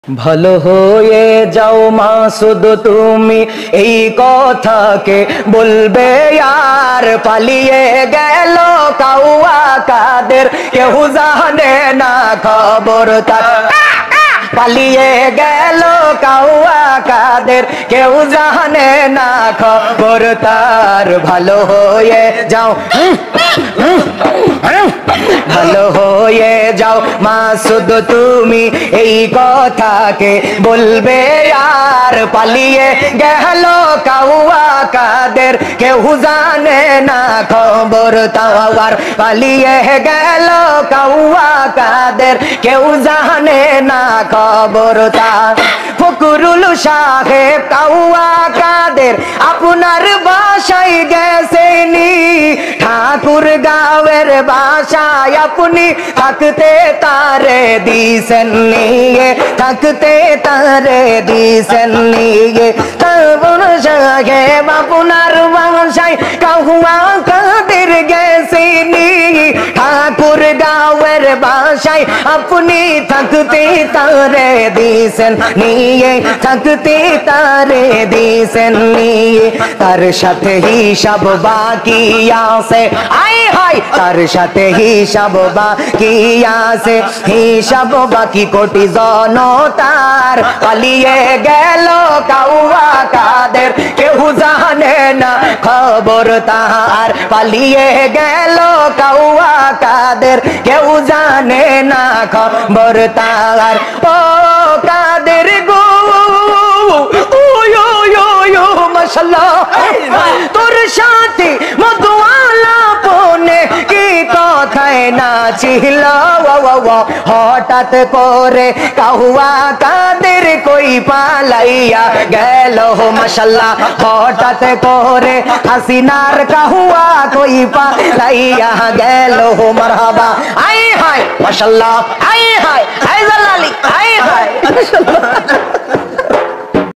ভালো হয়ে যাও মাসুদ তুমি এই কথাকে বলবে আর পালিয়ে গেল কাউয়া কাদের কেউ জানে না খবর তার পালিয়ে গেল কাউয়া কাদের কেউ জানে না খবর তার ভালো হয়ে যাও ভালো হয়ে যাও মাসুদ তুমি এই কথাকে বলবে আর পালিয়ে গেল কাউয়া কাদের কেউ জানে না খবর তার পালিয়ে গেল কাউয়া কাদের কেউ জানে না খবর তার ফকরুল সাহেব কাউয়া কাদের আপনার বাসায় গেছেনি ঠাকুর গাঁয়ের বাসায় আপনি থাকতে তারে দিছেন নিয়ে থাকতে তারে দিছেন নিয়ে তারপর সাহেব আপনার বাসায় কাউয়া কাদের গেছেনি ঠাকুর গাঁয়ের বাসায় আপনি থাকতে তারে দিছেন নিয়ে থাকতে তারে দিছেন নিয়ে তার সাথে হিসাব বাকি আছে আয় হায় তার সাথে হিসাব বাকি আছে হিসাব বাকি কোটি জনতার পালিয়ে গেল কাউয়া কাদের কেউ জানে না খবর তার পালিয়ে গেল কাউয়া কাদের কেউ জানে না খবর তার ও কাদের গো মাশাআল্লাহ তোর সাথে মধুওয়ালা পনে কি কথায় না ছিল হঠাৎ করে কাউয়া কাদের কই পালাইয়া গেল মাশাআল্লাহ হঠাৎ করে হাসিনার কাহুয়া কই পালাইয়া গেল মারহাবা আয় হায় মাশাআল্লাহ আয় হায় আয় জালালি আয় হায় মাশাআল্লাহ